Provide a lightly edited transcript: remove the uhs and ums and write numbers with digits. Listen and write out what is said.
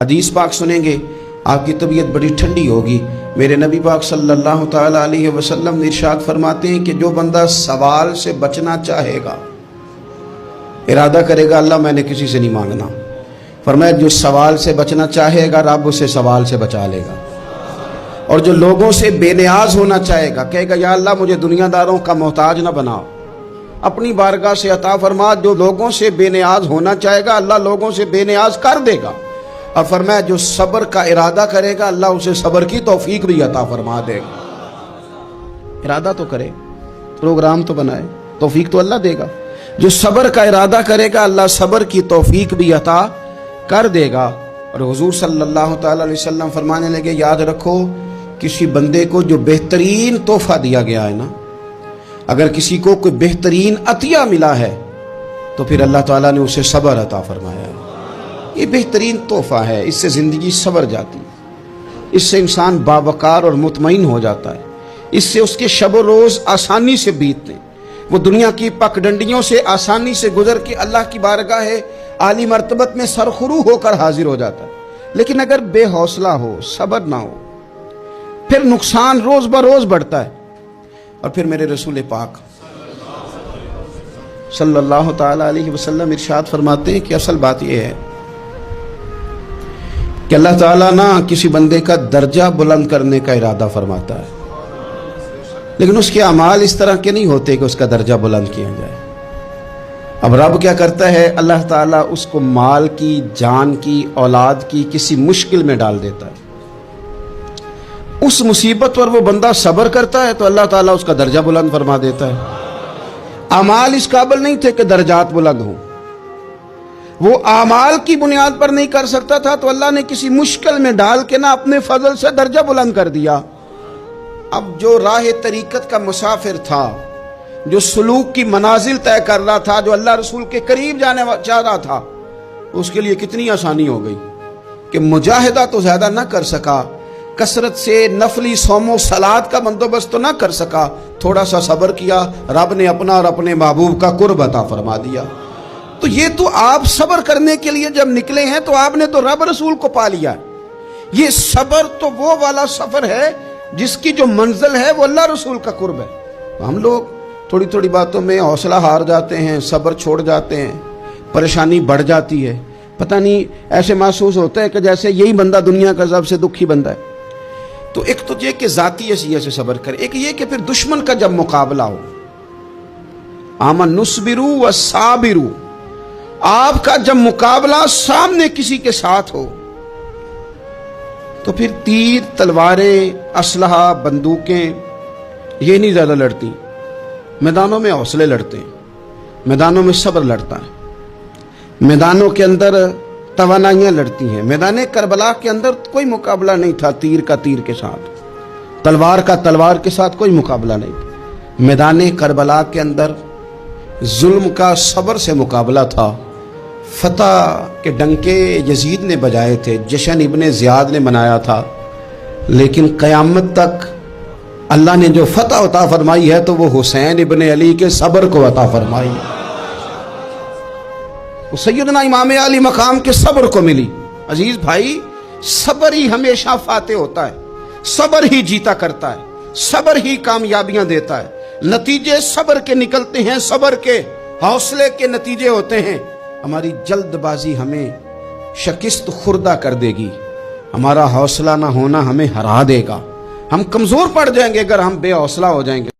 حدیث پاک سنیں گے آپ کی طبیعت بڑی ٹھنڈی ہوگی۔ میرے نبی پاک صلی اللہ تعالیٰ علیہ وسلم نے ارشاد فرماتے ہیں کہ جو بندہ سوال سے بچنا چاہے گا، ارادہ کرے گا اللہ میں نے کسی سے نہیں مانگنا، فرمایا جو سوال سے بچنا چاہے گا رب اسے سوال سے بچا لے گا، اور جو لوگوں سے بے نیاز ہونا چاہے گا کہے گا یا اللہ مجھے دنیا داروں کا محتاج نہ بناؤ، اپنی بارگاہ سے عطا فرما۔ جو لوگوں سے بے نیاز ہونا چاہے گا اللہ لوگوں سے بے نیاز کر دے گا، اور فرمایا جو صبر کا ارادہ کرے گا اللہ اسے صبر کی توفیق بھی عطا فرما دے گا۔ ارادہ تو کرے، پروگرام تو بنائے، توفیق تو اللہ دے گا۔ جو صبر کا ارادہ کرے گا اللہ صبر کی توفیق بھی عطا کر دے گا۔ اور حضور صلی اللہ تعالی علیہ وسلم فرمانے لگے یاد رکھو کسی بندے کو جو بہترین تحفہ دیا گیا ہے نا، اگر کسی کو کوئی بہترین عطیہ ملا ہے تو پھر اللہ تعالیٰ نے اسے صبر عطا فرمایا ہے۔ یہ بہترین تحفہ ہے، اس سے زندگی سنور جاتی ہے، اس سے انسان باوقار اور مطمئن ہو جاتا ہے، اس سے اس کے شب و روز آسانی سے بیتتے ہیں، وہ دنیا کی پگڈنڈیوں سے آسانی سے گزر کے اللہ کی بارگاہ عالی مرتبت میں سرخرو ہو کر حاضر ہو جاتا ہے۔ لیکن اگر بے حوصلہ ہو، صبر نہ ہو، پھر نقصان روز بروز بڑھتا ہے۔ اور پھر میرے رسول پاک صلی اللہ تعالی علیہ وسلم ارشاد فرماتے ہیں کہ اصل بات یہ ہے کہ اللہ تعالیٰ نہ کسی بندے کا درجہ بلند کرنے کا ارادہ فرماتا ہے، لیکن اس کے اعمال اس طرح کے نہیں ہوتے کہ اس کا درجہ بلند کیا جائے۔ اب رب کیا کرتا ہے، اللہ تعالیٰ اس کو مال کی، جان کی، اولاد کی کسی مشکل میں ڈال دیتا ہے، اس مصیبت پر وہ بندہ صبر کرتا ہے تو اللہ تعالیٰ اس کا درجہ بلند فرما دیتا ہے۔ اعمال اس قابل نہیں تھے کہ درجات بلند ہوں، وہ اعمال کی بنیاد پر نہیں کر سکتا تھا تو اللہ نے کسی مشکل میں ڈال کے نہ اپنے فضل سے درجہ بلند کر دیا۔ اب جو راہ طریقت کا مسافر تھا، جو سلوک کی منازل طے کر رہا تھا، جو اللہ رسول کے قریب جانے چاہ رہا تھا، اس کے لیے کتنی آسانی ہو گئی کہ مجاہدہ تو زیادہ نہ کر سکا، کثرت سے نفلی صوم و صلات کا بندوبست تو نہ کر سکا، تھوڑا سا صبر کیا، رب نے اپنا اور اپنے محبوب کا قرب عطا فرما دیا۔ تو یہ تو آپ صبر کرنے کے لیے جب نکلے ہیں تو آپ نے تو رب رسول کو پا لیا ہے۔ یہ صبر تو وہ والا سفر ہے جس کی جو منزل ہے وہ اللہ رسول کا قرب ہے۔ ہم لوگ تھوڑی تھوڑی باتوں میں حوصلہ ہار جاتے ہیں، صبر چھوڑ جاتے ہیں، پریشانی بڑھ جاتی ہے، پتہ نہیں ایسے محسوس ہوتا ہے کہ جیسے یہی بندہ دنیا کا سب سے دکھی بندہ ہے۔ تو ایک تو یہ کہ ذاتی حیثیت سے صبر کرے، ایک یہ کہ پھر دشمن کا جب مقابلہ ہو، آمن نصبرو و صابرو، آپ کا جب مقابلہ سامنے کسی کے ساتھ ہو تو پھر تیر، تلواریں، اسلحہ، بندوقیں یہ نہیں زیادہ لڑتی، میدانوں میں حوصلے لڑتے ہیں، میدانوں میں صبر لڑتا ہے، میدانوں کے اندر توانائیاں لڑتی ہیں۔ میدان کربلا کے اندر کوئی مقابلہ نہیں تھا تیر کا تیر کے ساتھ، تلوار کا تلوار کے ساتھ کوئی مقابلہ نہیں تھا۔ میدان کربلا کے اندر ظلم کا صبر سے مقابلہ تھا۔ فتح کے ڈنکے یزید نے بجائے تھے، جشن ابن زیاد نے منایا تھا، لیکن قیامت تک اللہ نے جو فتح عطا فرمائی ہے تو وہ حسین ابن علی کے صبر کو عطا فرمائی ہے، وہ سیدنا امام علی مقام کے صبر کو ملی۔ عزیز بھائی، صبر ہی ہمیشہ فاتح ہوتا ہے، صبر ہی جیتا کرتا ہے، صبر ہی کامیابیاں دیتا ہے، نتیجے صبر کے نکلتے ہیں، صبر کے حوصلے کے نتیجے ہوتے ہیں۔ ہماری جلد بازی ہمیں شکست خوردہ کر دے گی، ہمارا حوصلہ نہ ہونا ہمیں ہرا دے گا، ہم کمزور پڑ جائیں گے اگر ہم بے حوصلہ ہو جائیں گے۔